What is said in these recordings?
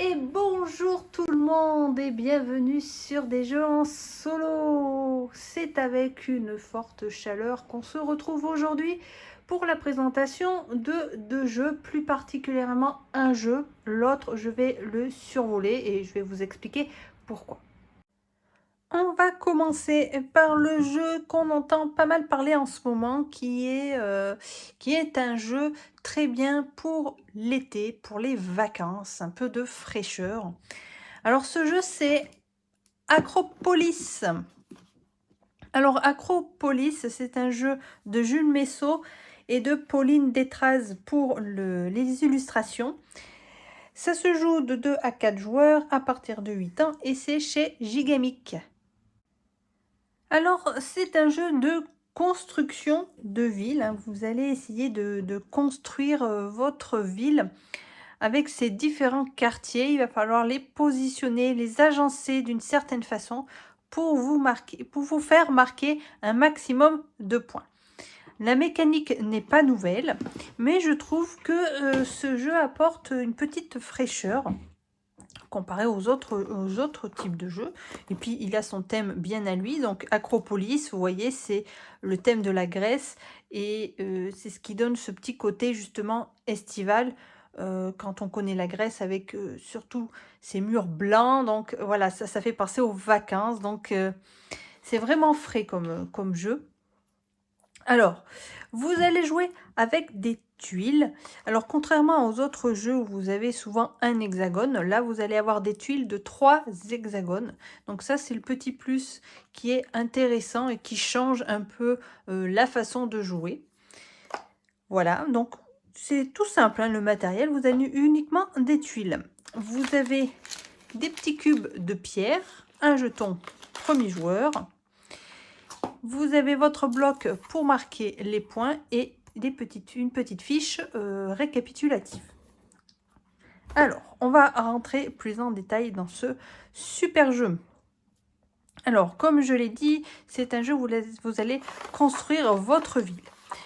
Et bonjour tout le monde et bienvenue sur des jeux en solo. C'est avec une forte chaleur qu'on se retrouve aujourd'hui pour la présentation de deux jeux, plus particulièrement un jeu. L'autre, je vais le survoler et je vais vous expliquer pourquoi. On va commencer par le jeu qu'on entend pas mal parler en ce moment, qui est un jeu très bien pour l'été, pour les vacances, un peu de fraîcheur. Alors ce jeu, c'est Acropolis. Alors Acropolis, c'est un jeu de Jules Messot et de Pauline Détraz pour les illustrations. Ça se joue de 2 à 4 joueurs à partir de 8 ans et c'est chez Gigamic. Alors, c'est un jeu de construction de ville. Vous allez essayer de construire votre ville avec ces différents quartiers. Il va falloir les positionner, les agencer d'une certaine façon pour vous faire marquer un maximum de points. La mécanique n'est pas nouvelle, mais je trouve que ce jeu apporte une petite fraîcheur comparé aux autres types de jeux. Et puis, il a son thème bien à lui. Donc, Acropolis, vous voyez, c'est le thème de la Grèce. Et c'est ce qui donne ce petit côté, justement, estival. Quand on connaît la Grèce avec surtout ces murs blancs. Donc, voilà, ça fait penser aux vacances. Donc, c'est vraiment frais comme jeu. Alors, vous allez jouer avec des tuiles. Alors, contrairement aux autres jeux où vous avez souvent un hexagone, là, vous allez avoir des tuiles de 3 hexagones. Donc ça, c'est le petit plus qui est intéressant et qui change un peu la façon de jouer. Voilà, donc c'est tout simple, hein, le matériel. Vous avez uniquement des tuiles. Vous avez des petits cubes de pierre, un jeton premier joueur. Vous avez votre bloc pour marquer les points et une petite fiche récapitulative. Alors, on va rentrer plus en détail dans ce super jeu. Alors, comme je l'ai dit, c'est un jeu où vous allez construire votre ville.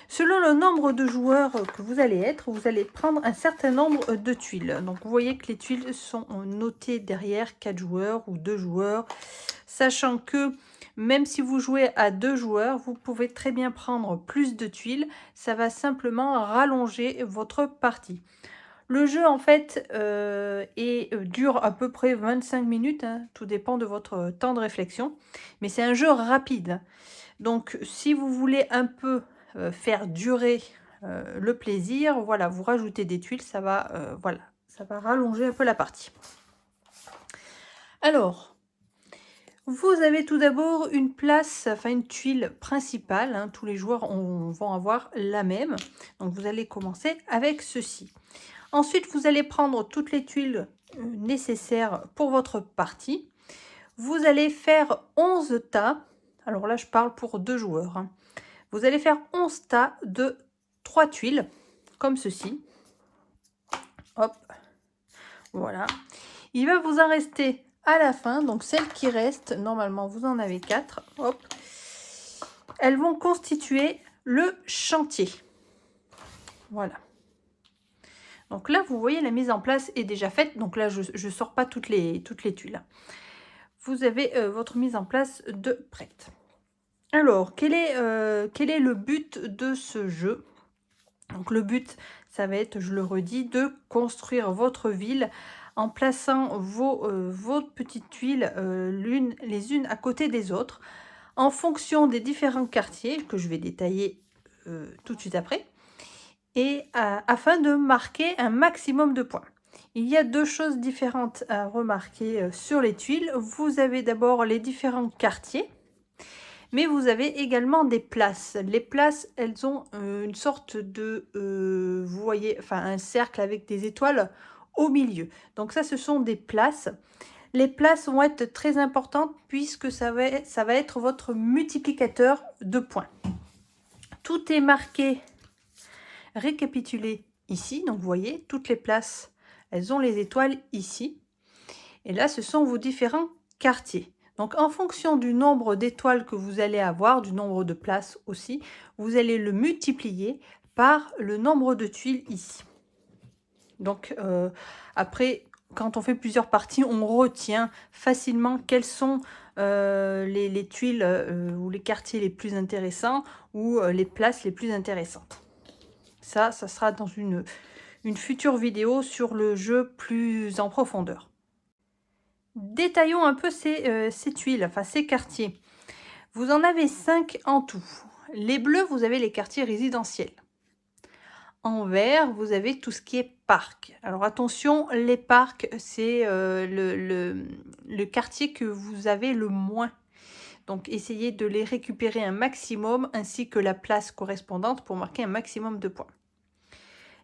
Selon le nombre de joueurs que vous allez être, vous allez prendre un certain nombre de tuiles. Donc, vous voyez que les tuiles sont notées derrière 4 joueurs ou 2 joueurs, sachant que même si vous jouez à 2 joueurs, vous pouvez très bien prendre plus de tuiles. Ça va simplement rallonger votre partie. Le jeu, en fait, dure à peu près 25 minutes. Hein, tout dépend de votre temps de réflexion. Mais c'est un jeu rapide. Donc, si vous voulez un peu faire durer le plaisir, voilà, vous rajoutez des tuiles. Ça va rallonger un peu la partie. Alors, vous avez tout d'abord une place, enfin une tuile principale. Hein, tous les joueurs vont avoir la même. Donc, vous allez commencer avec ceci. Ensuite, vous allez prendre toutes les tuiles nécessaires pour votre partie. Vous allez faire 11 tas. Alors là, je parle pour 2 joueurs. Hein. Vous allez faire 11 tas de 3 tuiles, comme ceci. Hop. Voilà. Il va vous en rester à la fin. Donc, celles qui restent, normalement, vous en avez 4. Hop. Elles vont constituer le chantier. Voilà. Donc là, vous voyez, la mise en place est déjà faite. Donc là, je ne sors pas toutes les tuiles. Vous avez votre mise en place de prête. Alors, quel est le but de ce jeu? Donc le but, ça va être, je le redis, de construire votre ville en plaçant vos petites tuiles les unes à côté des autres en fonction des différents quartiers que je vais détailler tout de suite après. Et afin de marquer un maximum de points. Il y a 2 choses différentes à remarquer sur les tuiles. Vous avez d'abord les différents quartiers, mais vous avez également des places. Les places, elles ont une sorte de, vous voyez, enfin un cercle avec des étoiles au milieu. Donc ça, ce sont des places. Les places vont être très importantes puisque ça va être votre multiplicateur de points. Tout est marqué récapituler ici. Donc, vous voyez, toutes les places, elles ont les étoiles ici. Et là, ce sont vos différents quartiers. Donc, en fonction du nombre d'étoiles que vous allez avoir, du nombre de places aussi, vous allez le multiplier par le nombre de tuiles ici. Donc, après, quand on fait plusieurs parties, on retient facilement quelles sont les tuiles ou les quartiers les plus intéressants ou les places les plus intéressantes. Ça sera dans une future vidéo sur le jeu plus en profondeur. Détaillons un peu ces tuiles, enfin ces quartiers. Vous en avez 5 en tout. Les bleus, vous avez les quartiers résidentiels. En vert, vous avez tout ce qui est parc. Alors attention, les parcs, c'est le quartier que vous avez le moins. Donc essayez de les récupérer un maximum, ainsi que la place correspondante pour marquer un maximum de points.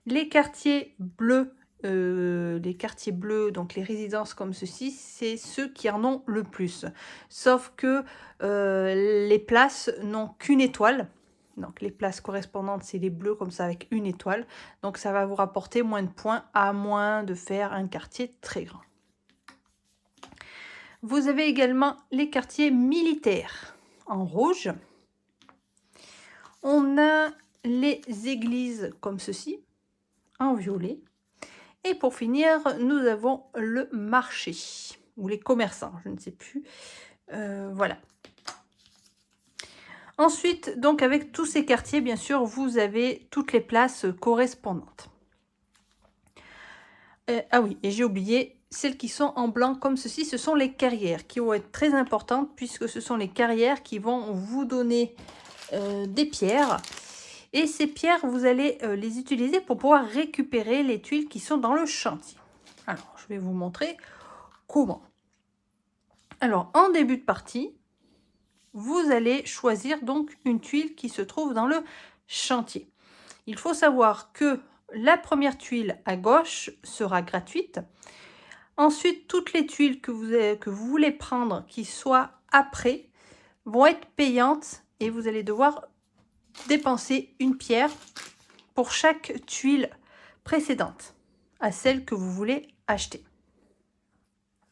Les quartiers bleus, donc les résidences comme ceci, c'est ceux qui en ont le plus. Sauf que les places n'ont qu'une étoile. Donc les places correspondantes, c'est les bleus comme ça avec une étoile. Donc ça va vous rapporter moins de points à moins de faire un quartier très grand. Vous avez également les quartiers militaires en rouge. On a les églises comme ceci en violet. Et pour finir, nous avons le marché ou les commerçants, je ne sais plus. Voilà. Ensuite, donc avec tous ces quartiers, bien sûr, vous avez toutes les places correspondantes. Ah oui, et j'ai oublié, celles qui sont en blanc comme ceci, ce sont les carrières qui vont être très importantes puisque ce sont les carrières qui vont vous donner des pierres. Et ces pierres, vous allez les utiliser pour pouvoir récupérer les tuiles qui sont dans le chantier. Alors, je vais vous montrer comment. Alors, en début de partie, vous allez choisir donc une tuile qui se trouve dans le chantier. Il faut savoir que la première tuile à gauche sera gratuite. Ensuite, toutes les tuiles que vous voulez prendre qui soient après vont être payantes et vous allez devoir dépenser une pierre pour chaque tuile précédente à celle que vous voulez acheter.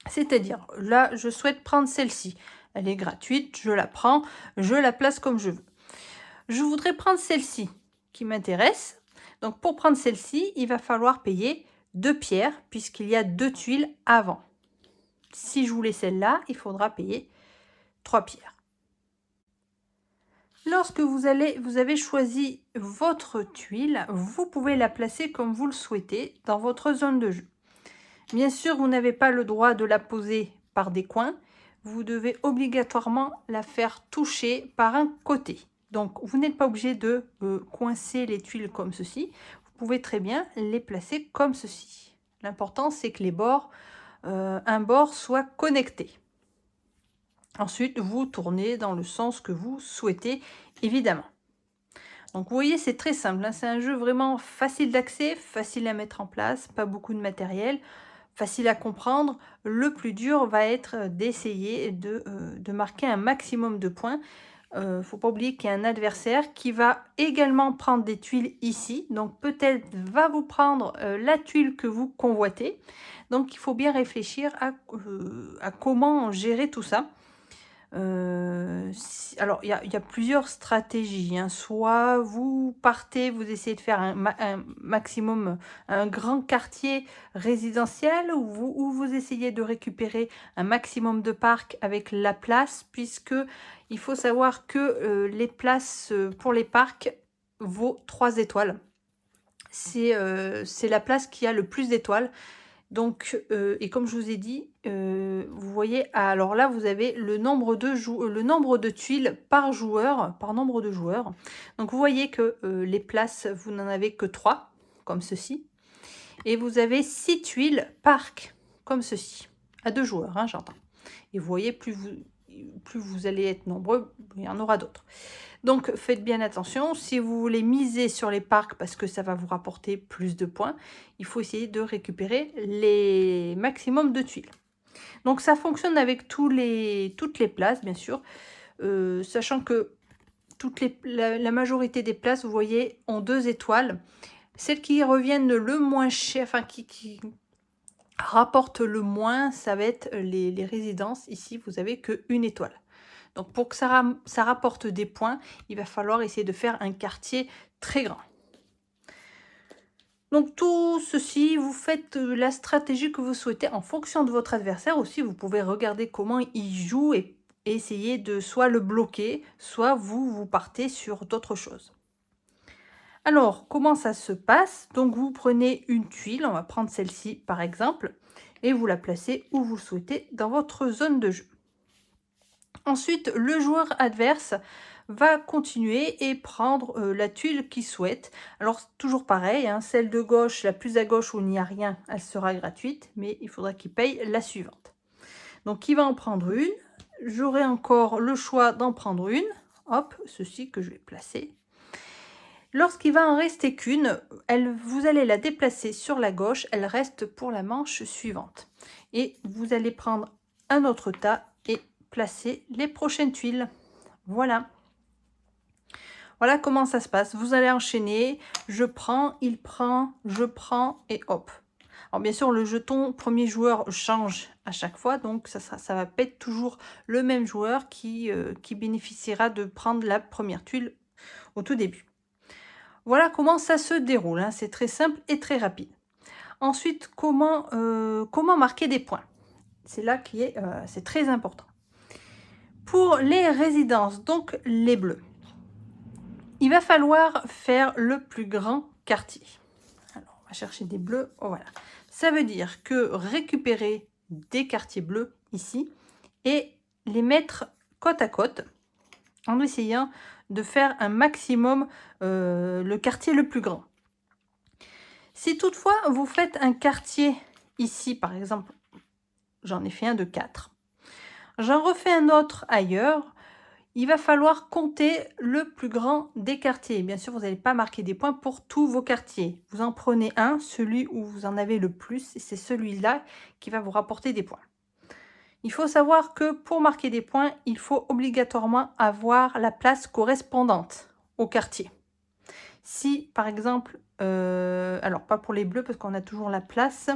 C'est-à-dire, là, je souhaite prendre celle-ci. Elle est gratuite, je la prends, je la place comme je veux. Je voudrais prendre celle-ci qui m'intéresse. Donc, pour prendre celle-ci, il va falloir payer 2 pierres puisqu'il y a 2 tuiles avant. Si je voulais celle-là, il faudra payer 3 pierres. Lorsque vous avez choisi votre tuile, vous pouvez la placer comme vous le souhaitez dans votre zone de jeu. Bien sûr, vous n'avez pas le droit de la poser par des coins. Vous devez obligatoirement la faire toucher par un côté. Donc, vous n'êtes pas obligé de coincer les tuiles comme ceci. Vous pouvez très bien les placer comme ceci. L'important, c'est que les bords, un bord soit connecté. Ensuite, vous tournez dans le sens que vous souhaitez, évidemment. Donc, vous voyez, c'est très simple. Hein. C'est un jeu vraiment facile d'accès, facile à mettre en place, pas beaucoup de matériel. Facile à comprendre, le plus dur va être d'essayer de marquer un maximum de points. Faut pas oublier qu'il y a un adversaire qui va également prendre des tuiles ici, donc peut-être va vous prendre la tuile que vous convoitez. Donc il faut bien réfléchir à comment gérer tout ça. Alors, il y a plusieurs stratégies. Hein. Soit vous partez, vous essayez de faire un maximum, un grand quartier résidentiel, ou vous essayez de récupérer un maximum de parcs avec la place, puisque il faut savoir que les places pour les parcs vaut 3 étoiles. C'est la place qui a le plus d'étoiles. Donc, et comme je vous ai dit, vous voyez, alors là, vous avez le nombre de tuiles par joueur, par nombre de joueurs. Donc, vous voyez que les places, vous n'en avez que 3, comme ceci. Et vous avez 6 tuiles parc, comme ceci, à 2 joueurs, hein, j'entends. Et vous voyez, plus vous allez être nombreux, il y en aura d'autres. Donc, faites bien attention. Si vous voulez miser sur les parcs parce que ça va vous rapporter plus de points, il faut essayer de récupérer les maximums de tuiles. Donc, ça fonctionne avec toutes les places, bien sûr. Sachant que la majorité des places, vous voyez, ont 2 étoiles. Celles qui reviennent le moins cher, enfin, qui rapportent le moins, ça va être les résidences. Ici, vous avez qu'une étoile. Donc, pour que ça rapporte des points, il va falloir essayer de faire un quartier très grand. Donc tout ceci, vous faites la stratégie que vous souhaitez en fonction de votre adversaire aussi. Vous pouvez regarder comment il joue et essayer de soit le bloquer, soit vous partez sur d'autres choses. Alors, comment ça se passe? Donc, vous prenez une tuile, on va prendre celle-ci par exemple, et vous la placez où vous le souhaitez dans votre zone de jeu. Ensuite, le joueur adverse va continuer et prendre la tuile qu'il souhaite. Alors, toujours pareil, hein, celle de gauche, la plus à gauche où il n'y a rien, elle sera gratuite, mais il faudra qu'il paye la suivante. Donc, il va en prendre une. J'aurai encore le choix d'en prendre une. Hop, ceci que je vais placer. Lorsqu'il va en rester qu'une, vous allez la déplacer sur la gauche, elle reste pour la manche suivante. Et vous allez prendre un autre tas et placer les prochaines tuiles. Voilà. Voilà comment ça se passe. Vous allez enchaîner, je prends, il prend, je prends et hop. Alors bien sûr, le jeton premier joueur change à chaque fois, donc ça va pas être toujours le même joueur qui bénéficiera de prendre la première tuile au tout début. Voilà comment ça se déroule, hein. C'est très simple et très rapide. Ensuite, comment marquer des points? C'est là qui est, c'est très important. Pour les résidences, donc les bleus, il va falloir faire le plus grand quartier. Alors, on va chercher des bleus, oh, voilà. Ça veut dire que récupérer des quartiers bleus ici et les mettre côte à côte en essayant de faire un maximum le quartier le plus grand. Si toutefois vous faites un quartier ici, par exemple, j'en ai fait un de 4, j'en refais un autre ailleurs, il va falloir compter le plus grand des quartiers. Bien sûr, vous n'allez pas marquer des points pour tous vos quartiers. Vous en prenez un, celui où vous en avez le plus, et c'est celui-là qui va vous rapporter des points. Il faut savoir que pour marquer des points, il faut obligatoirement avoir la place correspondante au quartier. Si, par exemple, alors pas pour les bleus parce qu'on a toujours la place,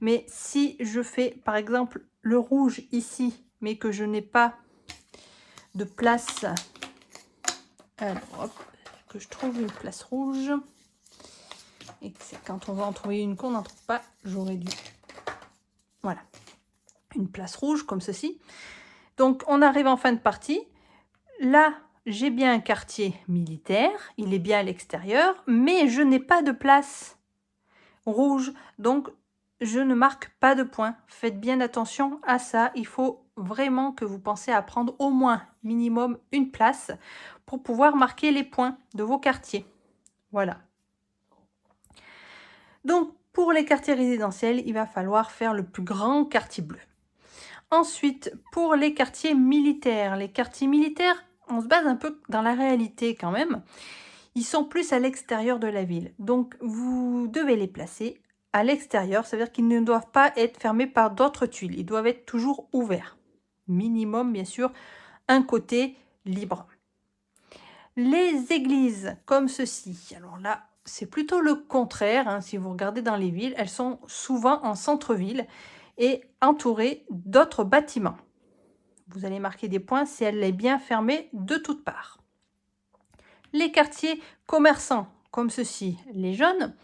mais si je fais, par exemple, le rouge ici, mais que je n'ai pas de place, alors hop, que je trouve une place rouge, et que c'est quand on va en trouver une qu'on n'en trouve pas, j'aurais dû, voilà, une place rouge comme ceci. Donc on arrive en fin de partie, là, j'ai bien un quartier militaire, il est bien à l'extérieur, mais je n'ai pas de place rouge, donc je ne marque pas de points. Faites bien attention à ça, il faut vraiment que vous pensez à prendre au moins minimum une place pour pouvoir marquer les points de vos quartiers. Voilà. Donc pour les quartiers résidentiels, il va falloir faire le plus grand quartier bleu. Ensuite, pour les quartiers militaires, on se base un peu dans la réalité quand même. Ils sont plus à l'extérieur de la ville. Donc, vous devez les placer à l'extérieur. Ça veut dire qu'ils ne doivent pas être fermés par d'autres tuiles. Ils doivent être toujours ouverts. Minimum, bien sûr, un côté libre. Les églises, comme ceci. Alors là, c'est plutôt le contraire. Hein, si vous regardez dans les villes, elles sont souvent en centre-ville et entourées d'autres bâtiments. Vous allez marquer des points si elle est bien fermée de toutes parts. Les quartiers commerçants, comme ceci, les jeunes,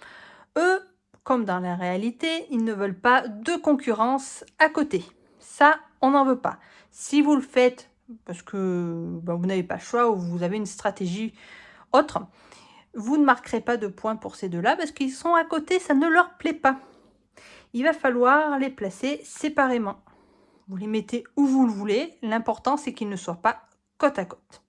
eux, comme dans la réalité, ils ne veulent pas de concurrence à côté. Ça, on n'en veut pas. Si vous le faites parce que vous n'avez pas le choix ou vous avez une stratégie autre, vous ne marquerez pas de points pour ces deux-là parce qu'ils sont à côté, ça ne leur plaît pas. Il va falloir les placer séparément. Vous les mettez où vous le voulez. L'important, c'est qu'ils ne soient pas côte à côte.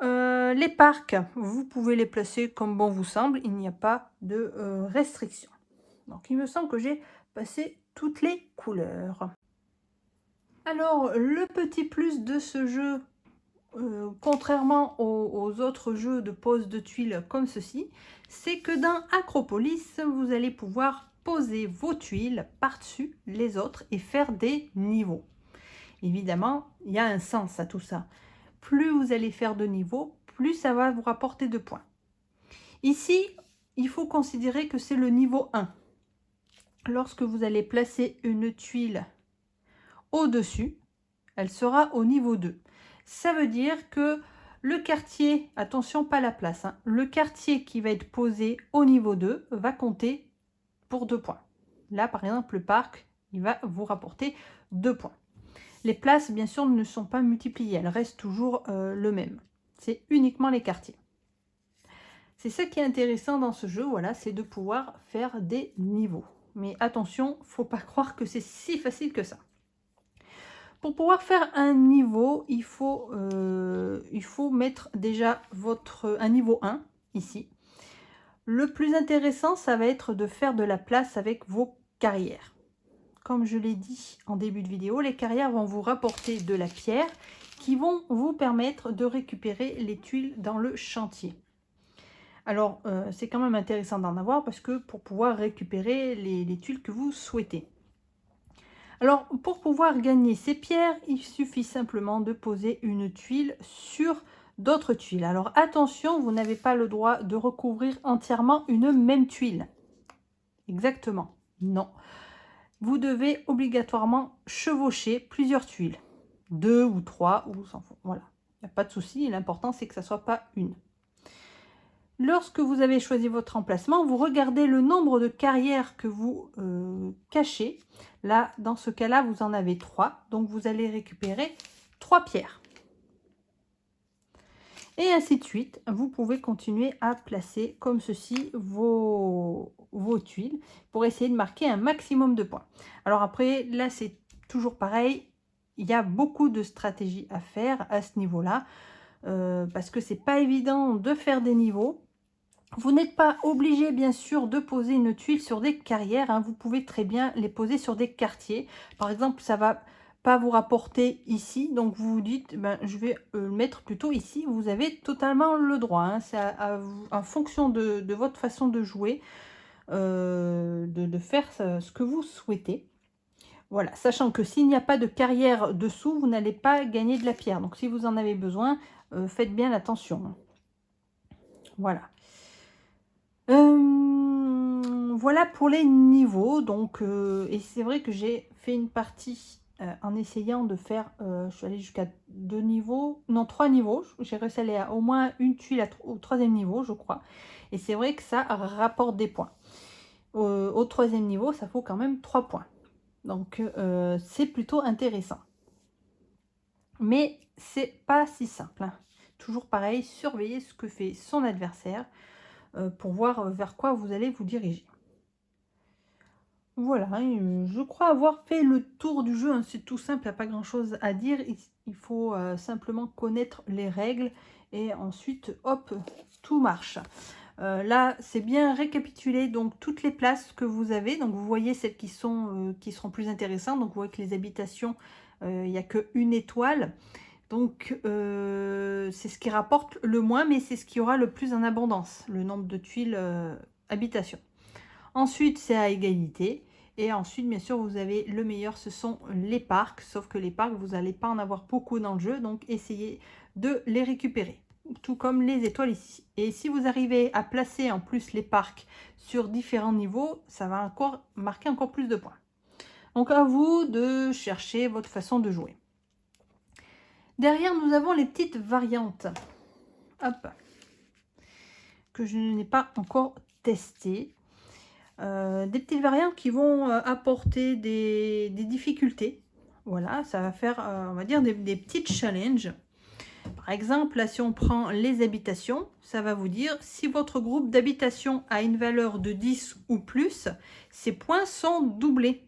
Les parcs, vous pouvez les placer comme bon vous semble. Il n'y a pas de restriction. Donc, il me semble que j'ai passé toutes les couleurs. Alors, le petit plus de ce jeu, contrairement aux autres jeux de pose de tuiles comme ceci, c'est que dans Acropolis, vous allez pouvoir poser vos tuiles par-dessus les autres et faire des niveaux. Évidemment, il y a un sens à tout ça. Plus vous allez faire de niveaux, plus ça va vous rapporter de points. Ici, il faut considérer que c'est le niveau 1. Lorsque vous allez placer une tuile au-dessus, elle sera au niveau 2. Ça veut dire que Le quartier, attention, pas la place, hein, le quartier qui va être posé au niveau 2 va compter pour 2 points. Là, par exemple, le parc, il va vous rapporter 2 points. Les places, bien sûr, ne sont pas multipliées, elles restent toujours le même. C'est uniquement les quartiers. C'est ça qui est intéressant dans ce jeu, voilà, c'est de pouvoir faire des niveaux. Mais attention, faut pas croire que c'est si facile que ça. Pour pouvoir faire un niveau, il faut mettre déjà un niveau 1, ici. Le plus intéressant, ça va être de faire de la place avec vos carrières. Comme je l'ai dit en début de vidéo, les carrières vont vous rapporter de la pierre qui vont vous permettre de récupérer les tuiles dans le chantier. Alors, c'est quand même intéressant d'en avoir parce que pour pouvoir récupérer les tuiles que vous souhaitez. Alors, pour pouvoir gagner ces pierres, il suffit simplement de poser une tuile sur d'autres tuiles. Alors, attention, vous n'avez pas le droit de recouvrir entièrement une même tuile. Exactement, non. Vous devez obligatoirement chevaucher plusieurs tuiles. 2 ou 3, ou s'en fout. Voilà, il n'y a pas de souci. L'important, c'est que ça ne soit pas une. Lorsque vous avez choisi votre emplacement, vous regardez le nombre de carrières que vous cachez. Là, dans ce cas-là, vous en avez 3. Donc, vous allez récupérer 3 pierres. Et ainsi de suite, vous pouvez continuer à placer comme ceci vos tuiles pour essayer de marquer un maximum de points. Alors après, là, c'est toujours pareil. Il y a beaucoup de stratégies à faire à ce niveau-là parce que c'est pas évident de faire des niveaux. Vous n'êtes pas obligé, bien sûr, de poser une tuile sur des carrières, hein. Vous pouvez très bien les poser sur des quartiers. Par exemple, ça va pas vous rapporter ici. Donc, vous vous dites, ben, je vais le mettre plutôt ici. Vous avez totalement le droit, hein. C'est en fonction de votre façon de jouer, de faire ce que vous souhaitez. Voilà, sachant que s'il n'y a pas de carrière dessous, vous n'allez pas gagner de la pierre. Donc, si vous en avez besoin, faites bien attention, hein. Voilà. Voilà pour les niveaux. Donc, et c'est vrai que j'ai fait une partie en essayant de faire, je suis allée jusqu'à 2 niveaux, non 3 niveaux. J'ai réussi à aller à au moins une tuile au 3e niveau, je crois. Et c'est vrai que ça rapporte des points. Au 3e niveau, ça vaut quand même 3 points. Donc, c'est plutôt intéressant. Mais c'est pas si simple, hein. Toujours pareil, surveillez ce que fait son adversaire pour voir vers quoi vous allez vous diriger. Voilà, je crois avoir fait le tour du jeu, hein. C'est tout simple, il n'y a pas grand chose à dire. Il faut simplement connaître les règles et ensuite, hop, tout marche. Là, c'est bien récapitulé donc toutes les places que vous avez. Donc vous voyez celles qui seront plus intéressantes. Donc vous voyez que les habitations, il n'y a qu'une étoile. Donc c'est ce qui rapporte le moins, mais c'est ce qui aura le plus en abondance, le nombre de tuiles habitation. Ensuite, c'est à égalité. Et ensuite, bien sûr, vous avez le meilleur, ce sont les parcs. Sauf que les parcs, vous n'allez pas en avoir beaucoup dans le jeu. Donc, essayez de les récupérer. Tout comme les étoiles ici. Et si vous arrivez à placer en plus les parcs sur différents niveaux, ça va encore marquer encore plus de points. Donc, à vous de chercher votre façon de jouer. Derrière, nous avons les petites variantes. Hop. Que je n'ai pas encore testées. Des petites variantes qui vont apporter des difficultés. Voilà, ça va faire, on va dire, des petites challenges. Par exemple, là, si on prend les habitations, ça va vous dire si votre groupe d'habitation a une valeur de 10 ou plus, ces points sont doublés.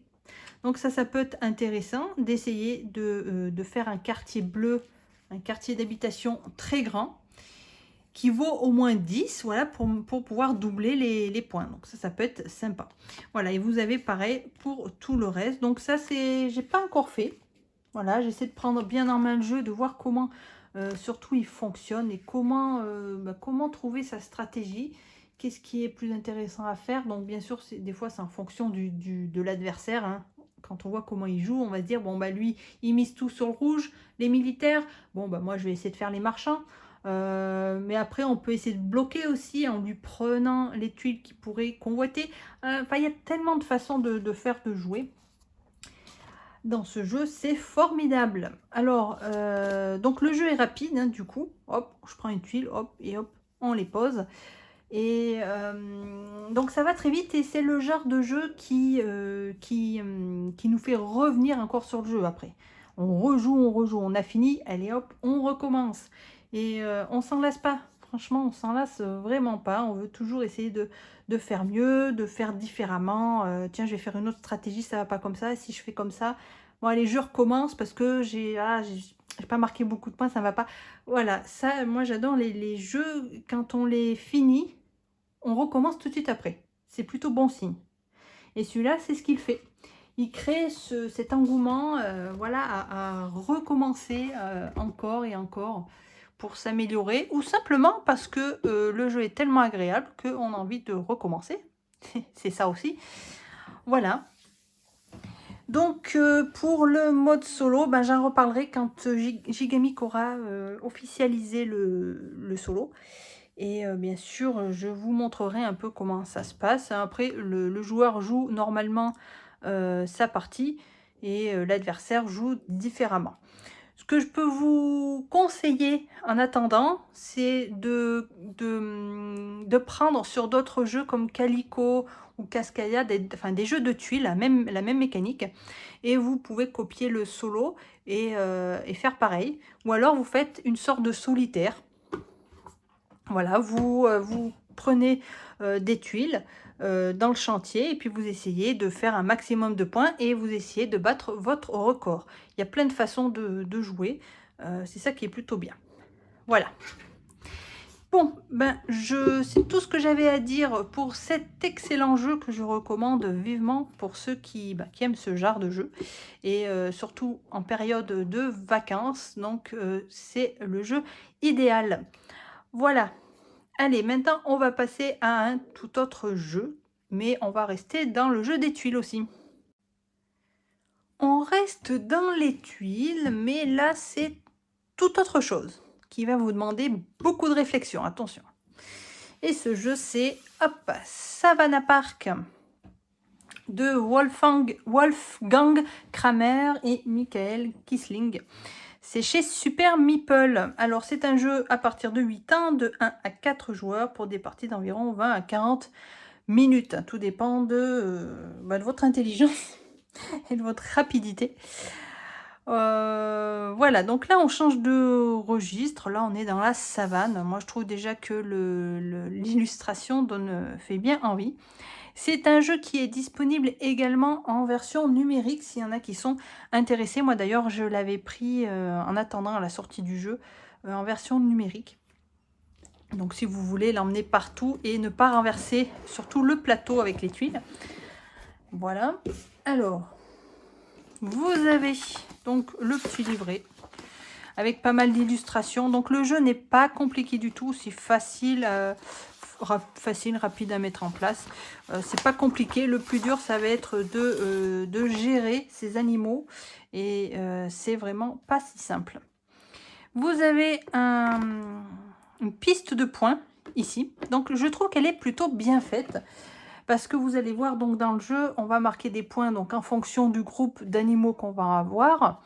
Donc ça peut être intéressant d'essayer de faire un quartier bleu, un quartier d'habitation très grand, qui vaut au moins 10, voilà, pour pouvoir doubler les points. Donc ça peut être sympa. Voilà, et vous avez pareil pour tout le reste. Donc ça, j'ai pas encore fait. Voilà, j'essaie de prendre bien en main le jeu, de voir comment, surtout, il fonctionne et comment trouver sa stratégie. Qu'est-ce qui est plus intéressant à faire. Donc bien sûr, des fois, c'est en fonction de l'adversaire, hein. Quand on voit comment il joue, on va se dire, bon, bah lui, il mise tout sur le rouge, les militaires. Bon, bah moi, je vais essayer de faire les marchands. Mais après, on peut essayer de bloquer aussi en lui prenant les tuiles qui pourraient convoiter. Enfin, il y a tellement de façons de faire, de jouer. dans ce jeu, c'est formidable. Alors, donc le jeu est rapide, hein, du coup. Hop, je prends une tuile, hop, et hop, on les pose. Et donc ça va très vite et c'est le genre de jeu qui nous fait revenir encore sur le jeu après. On rejoue, on a fini, allez hop, on recommence. Et on s'en lasse pas, franchement, on s'en lasse vraiment pas. On veut toujours essayer de faire mieux, de faire différemment. Tiens, je vais faire une autre stratégie, ça va pas comme ça. Si je fais comme ça, bon allez, je recommence parce que j'ai pas marqué beaucoup de points, ça va pas. Voilà, ça, moi j'adore les jeux, quand on les finit, on recommence tout de suite après. C'est plutôt bon signe. Et celui-là, c'est ce qu'il fait. Il crée cet engouement voilà, à recommencer encore et encore pour s'améliorer, ou simplement parce que le jeu est tellement agréable qu'on a envie de recommencer. C'est ça aussi. Voilà. Donc pour le mode solo, ben, j'en reparlerai quand Gigamic aura officialisé le solo. Et bien sûr, je vous montrerai un peu comment ça se passe. Après, le joueur joue normalement sa partie et l'adversaire joue différemment. Ce que je peux vous conseiller en attendant, c'est de prendre sur d'autres jeux comme Calico ou Cascadia, enfin, des jeux de tuiles, la même mécanique, et vous pouvez copier le solo et faire pareil. Ou alors vous faites une sorte de solitaire. Voilà, vous prenez des tuiles dans le chantier et puis vous essayez de faire un maximum de points et vous essayez de battre votre record. Il y a plein de façons de jouer, c'est ça qui est plutôt bien. Voilà. Bon, ben c'est tout ce que j'avais à dire pour cet excellent jeu que je recommande vivement pour ceux qui aiment ce genre de jeu. Et surtout en période de vacances, donc c'est le jeu idéal. Voilà. Allez, maintenant, on va passer à un tout autre jeu, mais on va rester dans le jeu des tuiles aussi. On reste dans les tuiles, mais là, c'est tout autre chose, qui va vous demander beaucoup de réflexion, attention. Et ce jeu, c'est Savannah Park, de Wolfgang Kramer et Michael Kisling. C'est chez Super Meeple. Alors, c'est un jeu à partir de 8 ans, de 1 à 4 joueurs, pour des parties d'environ 20 à 40 minutes. Tout dépend de votre intelligence et de votre rapidité. Voilà, donc là, on change de registre. Là, on est dans la savane. Moi, je trouve déjà que l'illustration fait bien envie. C'est un jeu qui est disponible également en version numérique, s'il y en a qui sont intéressés. Moi d'ailleurs, je l'avais pris en attendant la sortie du jeu en version numérique. Donc si vous voulez l'emmener partout et ne pas renverser surtout le plateau avec les tuiles. Voilà. Alors, vous avez donc le petit livret avec pas mal d'illustrations. Donc le jeu n'est pas compliqué du tout, c'est facile, rapide à mettre en place. C'est pas compliqué, le plus dur ça va être de gérer ces animaux et c'est vraiment pas si simple. Vous avez une piste de points ici, donc je trouve qu'elle est plutôt bien faite. Parce que vous allez voir, donc dans le jeu, on va marquer des points donc en fonction du groupe d'animaux qu'on va avoir.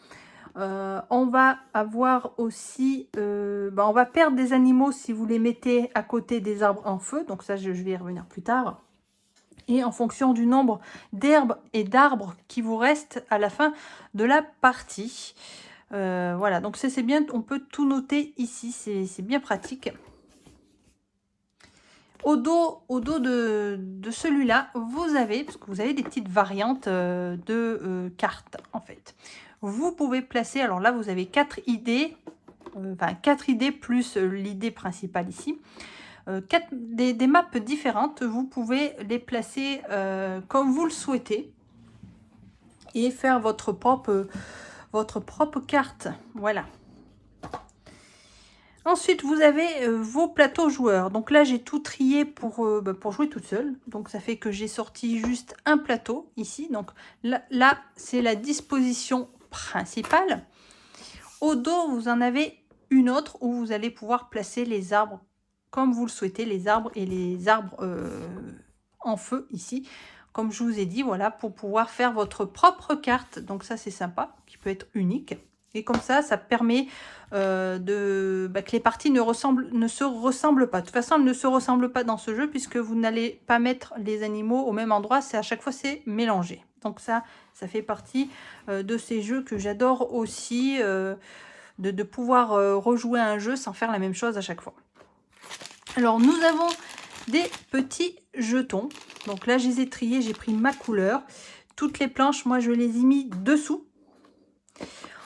On va avoir aussi, on va perdre des animaux si vous les mettez à côté des arbres en feu. Donc ça, je vais y revenir plus tard. Et en fonction du nombre d'herbes et d'arbres qui vous restent à la fin de la partie. Voilà, donc c'est bien, on peut tout noter ici, c'est bien pratique. Au dos de celui-là, vous avez, parce que vous avez des petites variantes de cartes en fait. Vous pouvez placer, alors là vous avez 4 idées, enfin 4 idées plus l'idée principale ici. Des maps différentes, vous pouvez les placer comme vous le souhaitez et faire votre propre carte. Voilà. Ensuite, vous avez vos plateaux joueurs. Donc là, j'ai tout trié pour jouer toute seule. Donc ça fait que j'ai sorti juste un plateau ici. Donc là c'est la disposition principale. Au dos, vous en avez une autre où vous allez pouvoir placer les arbres comme vous le souhaitez, les arbres et les arbres en feu ici. comme je vous ai dit, voilà, pour pouvoir faire votre propre carte. Donc ça, c'est sympa, qui peut être unique. Et comme ça permet que les parties ne se ressemblent pas. De toute façon, elles ne se ressemblent pas dans ce jeu puisque vous n'allez pas mettre les animaux au même endroit. C'est à chaque fois, c'est mélangé. Donc ça fait partie de ces jeux que j'adore aussi, de pouvoir rejouer un jeu sans faire la même chose à chaque fois. Alors, nous avons des petits jetons. Donc là, je les ai triés, j'ai pris ma couleur. Toutes les planches, moi, je les ai mis dessous.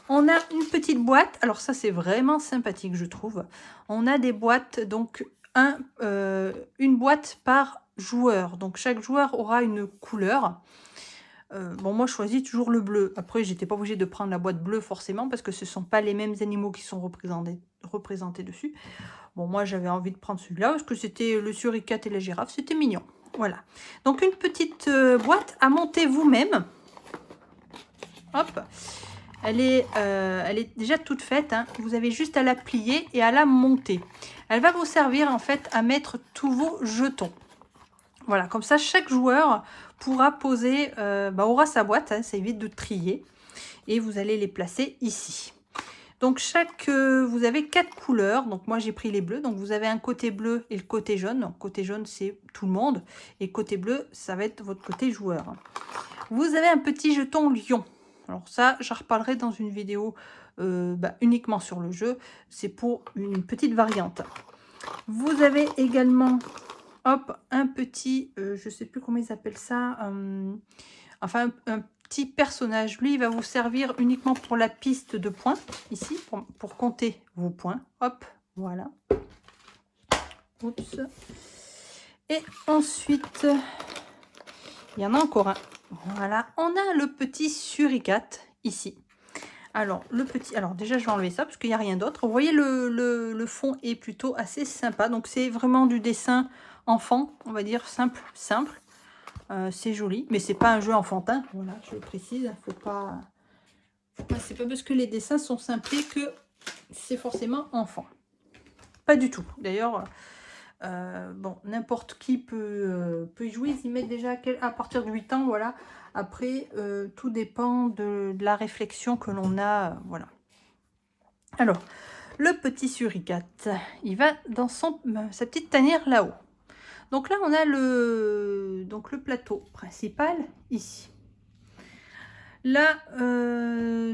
On a une petite boîte. Alors ça, c'est vraiment sympathique, je trouve. On a des boîtes, donc une boîte par joueur. Donc chaque joueur aura une couleur. Bon, moi, je choisis toujours le bleu. Après, j'étais pas obligée de prendre la boîte bleue forcément parce que ce ne sont pas les mêmes animaux qui sont représentés dessus. Bon, moi, j'avais envie de prendre celui-là parce que c'était le suricate et la girafe. C'était mignon. Voilà. Donc, une petite boîte à monter vous-même. Hop. Elle est déjà toute faite. Hein. Vous avez juste à la plier et à la monter. Elle va vous servir, en fait, à mettre tous vos jetons. Voilà. Comme ça, chaque joueur pourra poser, aura sa boîte. Hein, ça évite de trier. Et vous allez les placer ici. Donc, vous avez 4 couleurs. Donc, moi, j'ai pris les bleus. Donc, vous avez un côté bleu et le côté jaune. Donc, côté jaune, c'est tout le monde. Et côté bleu, ça va être votre côté joueur. Vous avez un petit jeton lion. Alors, ça, j'en reparlerai dans une vidéo uniquement sur le jeu. C'est pour une petite variante. Vous avez également, hop, un petit, je ne sais plus comment ils appellent ça. Enfin, un petit personnage. Lui, il va vous servir uniquement pour la piste de points, ici, pour compter vos points. Hop, voilà. Oups. Et ensuite, il y en a encore un. Voilà, on a le petit suricate, ici. Alors, déjà, je vais enlever ça, parce qu'il n'y a rien d'autre. Vous voyez, le fond est plutôt assez sympa. Donc, c'est vraiment du dessin enfant, on va dire, simple. C'est joli, mais c'est pas un jeu enfantin. Voilà, je le précise. C'est pas parce que les dessins sont simplés que c'est forcément enfant. Pas du tout. D'ailleurs, bon, n'importe qui peut y jouer. Ils y mettent déjà à partir de 8 ans. Voilà. Après, tout dépend de la réflexion que l'on a. Voilà. Alors, le petit suricate, il va dans sa petite tanière là-haut. Donc là, on a le plateau principal ici. Là,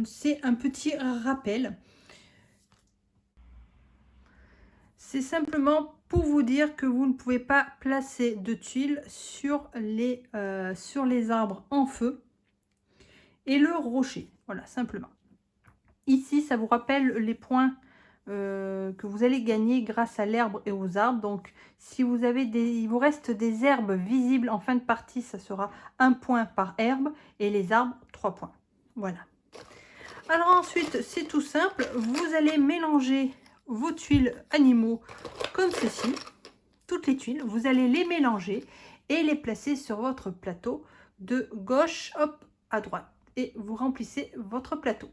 c'est un petit rappel. C'est simplement pour vous dire que vous ne pouvez pas placer de tuiles sur les arbres en feu et le rocher. Voilà, simplement. Ici, ça vous rappelle les points que vous allez gagner grâce à l'herbe et aux arbres. Donc, si vous avez il vous reste des herbes visibles en fin de partie, ça sera 1 point par herbe et les arbres 3 points. Voilà. Alors ensuite, c'est tout simple. Vous allez mélanger vos tuiles animaux comme ceci. Toutes les tuiles, vous allez les mélanger et les placer sur votre plateau de gauche hop, à droite. Et vous remplissez votre plateau.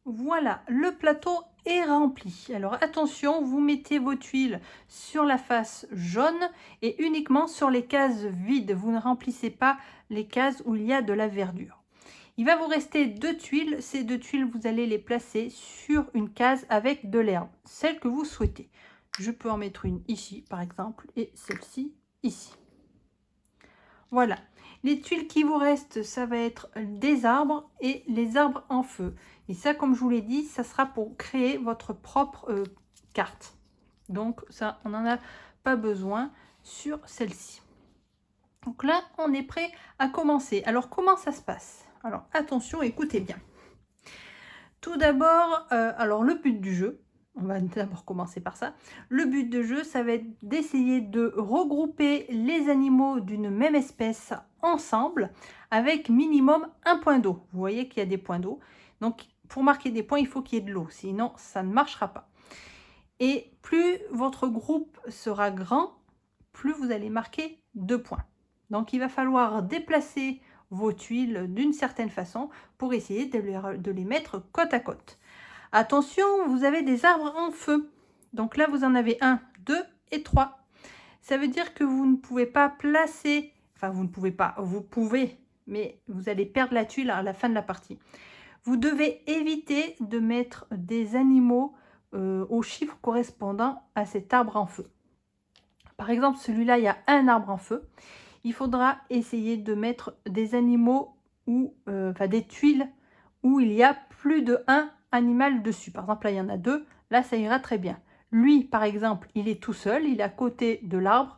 Voilà, le plateau est rempli. Alors attention, vous mettez vos tuiles sur la face jaune et uniquement sur les cases vides. Vous ne remplissez pas les cases où il y a de la verdure. Il va vous rester 2 tuiles. Ces 2 tuiles, vous allez les placer sur une case avec de l'herbe, celle que vous souhaitez. Je peux en mettre une ici, par exemple, et celle-ci ici. Voilà. Les tuiles qui vous restent, ça va être des arbres et les arbres en feu. Et ça, comme je vous l'ai dit, ça sera pour créer votre propre carte. Donc ça, on n'en a pas besoin sur celle-ci. Donc là, on est prêt à commencer. Alors, comment ça se passe? Alors, attention, écoutez bien. Tout d'abord, alors le but du jeu, on va d'abord commencer par ça. Le but de jeu, ça va être d'essayer de regrouper les animaux d'une même espèce ensemble avec minimum 1 point d'eau. Vous voyez qu'il y a des points d'eau. Donc, pour marquer des points, il faut qu'il y ait de l'eau. Sinon, ça ne marchera pas. Et plus votre groupe sera grand, plus vous allez marquer 2 points. Donc, il va falloir déplacer vos tuiles d'une certaine façon pour essayer de les mettre côte à côte. Attention, vous avez des arbres en feu. Donc là, vous en avez 1, 2 et 3. Ça veut dire que vous ne pouvez pas placer Enfin, vous ne pouvez pas, vous pouvez, mais vous allez perdre la tuile à la fin de la partie. Vous devez éviter de mettre des animaux au chiffre correspondant à cet arbre en feu. Par exemple, celui-là, il y a un arbre en feu. Il faudra essayer de mettre des animaux ou enfin des tuiles où il y a plus de un animal dessus. Par exemple, là, il y en a deux. Là, ça ira très bien. Lui, par exemple, il est tout seul. Il est à côté de l'arbre.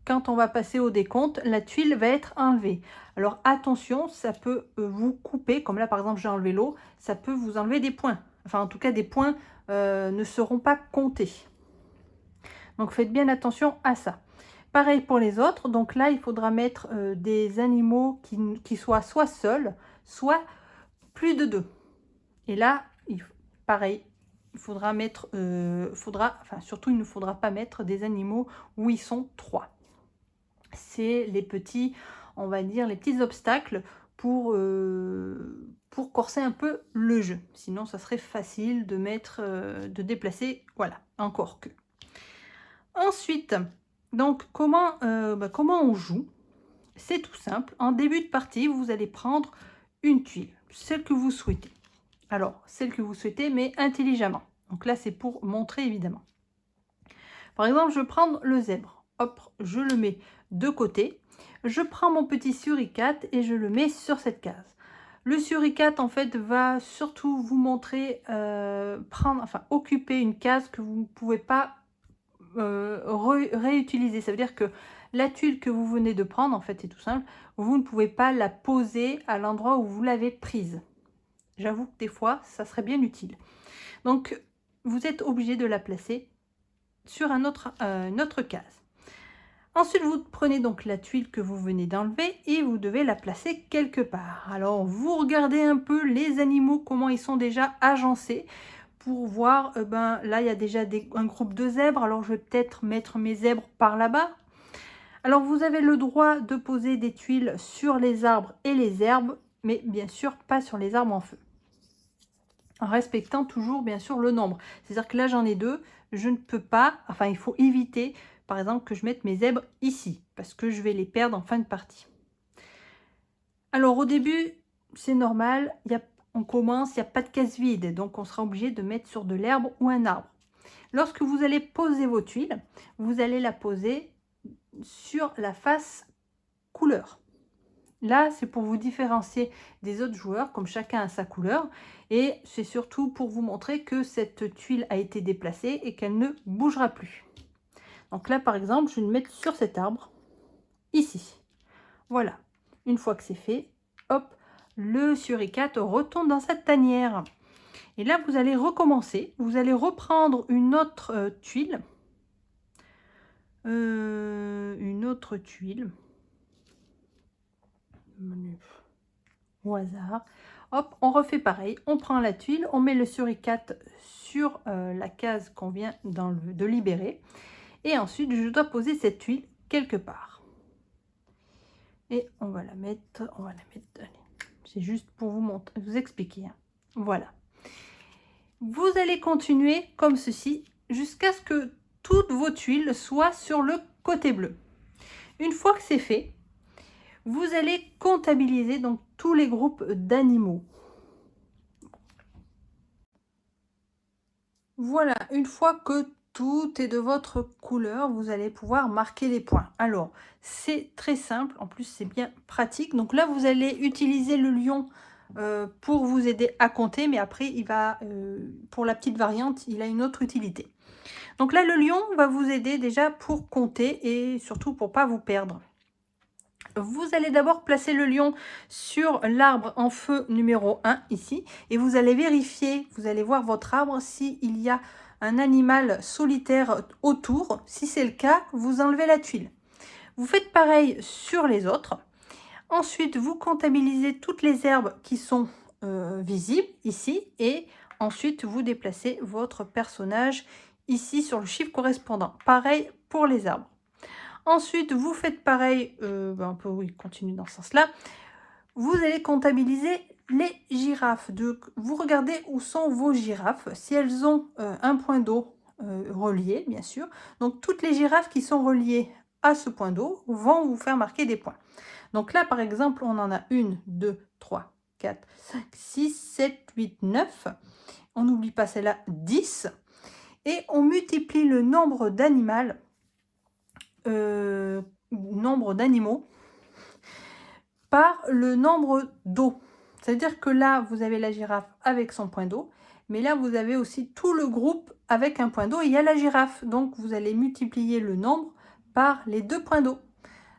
Quand on va passer au décompte, la tuile va être enlevée. Alors attention, ça peut vous couper, comme là par exemple j'ai enlevé l'eau, ça peut vous enlever des points. Enfin en tout cas des points ne seront pas comptés. Donc faites bien attention à ça. Pareil pour les autres, donc là il faudra mettre des animaux qui soient soit seuls, soit plus de deux. Et là, pareil, il faudra mettre, enfin surtout il ne faudra pas mettre des animaux où ils sont trois. C'est les petits, on va dire, les petits obstacles pour corser un peu le jeu. Sinon, ça serait facile de mettre, de déplacer, voilà, encore que. Ensuite, donc, comment on joue? C'est tout simple. En début de partie, vous allez prendre une tuile, celle que vous souhaitez. Alors, celle que vous souhaitez, mais intelligemment. Donc là, c'est pour montrer, évidemment. Par exemple, je vais prendre le zèbre. Hop, je le mets de côté. Je prends mon petit suricate et je le mets sur cette case. Le suricate, en fait, va surtout vous montrer, occuper une case que vous ne pouvez pas réutiliser. Ça veut dire que la tuile que vous venez de prendre, en fait, c'est tout simple, vous ne pouvez pas la poser à l'endroit où vous l'avez prise. J'avoue que des fois, ça serait bien utile. Donc, vous êtes obligé de la placer sur une autre case. Ensuite, vous prenez donc la tuile que vous venez d'enlever et vous devez la placer quelque part. Alors, vous regardez un peu les animaux, comment ils sont déjà agencés pour voir, là, il y a déjà un groupe de zèbres. Alors, je vais peut-être mettre mes zèbres par là-bas. Alors, vous avez le droit de poser des tuiles sur les arbres et les herbes, mais bien sûr, pas sur les arbres en feu. En respectant toujours, bien sûr, le nombre. C'est-à-dire que là, j'en ai deux. Je ne peux pas, enfin, il faut éviter, par exemple, que je mette mes zèbres ici, parce que je vais les perdre en fin de partie. Alors, au début, c'est normal, on commence, il n'y a pas de case vide, donc on sera obligé de mettre sur de l'herbe ou un arbre. Lorsque vous allez poser vos tuiles, vous allez la poser sur la face couleur. Là, c'est pour vous différencier des autres joueurs, comme chacun a sa couleur. Et c'est surtout pour vous montrer que cette tuile a été déplacée et qu'elle ne bougera plus. Donc là, par exemple, je vais le mettre sur cet arbre, ici. Voilà. Une fois que c'est fait, hop, le suricate retourne dans sa tanière. Et là, vous allez recommencer. Vous allez reprendre une autre tuile. Au hasard. Hop, on refait pareil. On prend la tuile, on met le suricate sur la case qu'on vient de libérer. Et ensuite, je dois poser cette tuile quelque part. Et on va la mettre, c'est juste pour vous montrer, vous expliquer. Hein. Voilà. Vous allez continuer comme ceci jusqu'à ce que toutes vos tuiles soient sur le côté bleu. Une fois que c'est fait, vous allez comptabiliser donc tous les groupes d'animaux. Voilà, une fois que tout est de votre couleur, vous allez pouvoir marquer les points. Alors, c'est très simple, en plus c'est bien pratique. Donc là, vous allez utiliser le lion pour vous aider à compter, mais après, il va, pour la petite variante, il a une autre utilité. Donc là, le lion va vous aider déjà pour compter et surtout pour pas vous perdre. Vous allez d'abord placer le lion sur l'arbre en feu numéro 1 ici et vous allez vérifier, vous allez voir votre arbre s'il y a un animal solitaire autour. Si c'est le cas, vous enlevez la tuile. Vous faites pareil sur les autres. Ensuite, vous comptabilisez toutes les herbes qui sont visibles ici et ensuite vous déplacez votre personnage ici sur le chiffre correspondant. Pareil pour les arbres. Ensuite, vous faites pareil, un peu, oui, continue dans ce sens-là. Vous allez comptabiliser les girafes. Vous regardez où sont vos girafes, si elles ont un point d'eau relié, bien sûr. Donc, toutes les girafes qui sont reliées à ce point d'eau vont vous faire marquer des points. Donc là, par exemple, on en a 1, 2, 3, 4, 5, 6, 7, 8, 9. On n'oublie pas celle-là, 10. Et on multiplie le nombre d'animaux par le nombre d'eau. C'est-à-dire que là, vous avez la girafe avec son point d'eau, mais là, vous avez aussi tout le groupe avec un point d'eau et il y a la girafe. Donc, vous allez multiplier le nombre par les 2 points d'eau.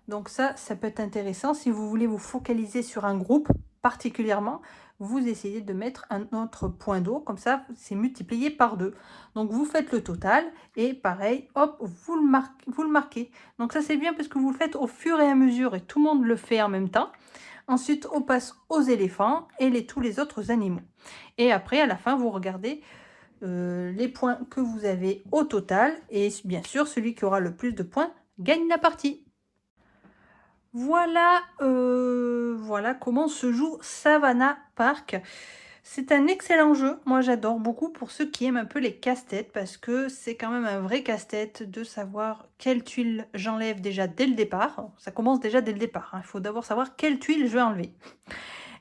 Donc ça peut être intéressant si vous voulez vous focaliser sur un groupe particulièrement. Vous essayez de mettre un autre point d'eau, comme ça, c'est multiplié par 2. Donc, vous faites le total et pareil, hop, vous le marquez. Donc ça, c'est bien parce que vous le faites au fur et à mesure et tout le monde le fait en même temps. Ensuite, on passe aux éléphants et tous les autres animaux. Et après, à la fin, vous regardez les points que vous avez au total. Et bien sûr, celui qui aura le plus de points gagne la partie. Voilà, voilà comment se joue Savannah Park. C'est un excellent jeu. Moi, j'adore beaucoup pour ceux qui aiment un peu les casse-têtes parce que c'est quand même un vrai casse-tête de savoir quelle tuile j'enlève déjà dès le départ. Ça commence déjà dès le départ, hein. Il faut d'abord savoir quelle tuile je vais enlever.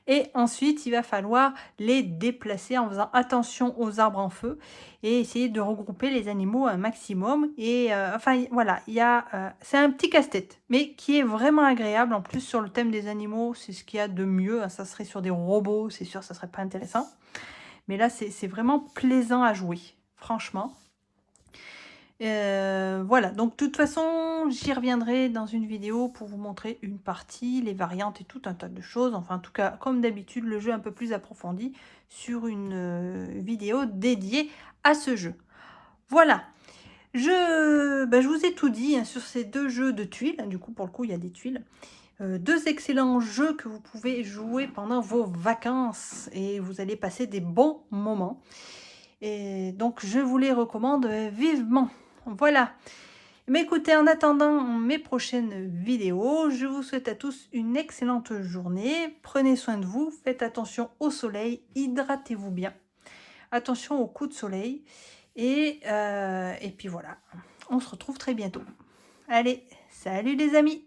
Et ensuite, il va falloir les déplacer en faisant attention aux arbres en feu et essayer de regrouper les animaux un maximum. Et enfin, voilà, c'est un petit casse-tête, mais qui est vraiment agréable. En plus, sur le thème des animaux, c'est ce qu'il y a de mieux. Ça serait sur des robots, c'est sûr, ça serait pas intéressant. Mais là, c'est vraiment plaisant à jouer, franchement. Voilà, donc de toute façon, j'y reviendrai dans une vidéo pour vous montrer une partie, les variantes et tout un tas de choses. Enfin, en tout cas, comme d'habitude, le jeu un peu plus approfondi sur une vidéo dédiée à ce jeu. Voilà, je vous ai tout dit hein, sur ces 2 jeux de tuiles. Du coup, pour le coup, il y a des tuiles. 2 excellents jeux que vous pouvez jouer pendant vos vacances et vous allez passer des bons moments. Et donc, je vous les recommande vivement. Voilà. Mais écoutez, en attendant mes prochaines vidéos, je vous souhaite à tous une excellente journée. Prenez soin de vous, faites attention au soleil, hydratez-vous bien. Attention aux coups de soleil. Et puis voilà, on se retrouve très bientôt. Allez, salut les amis!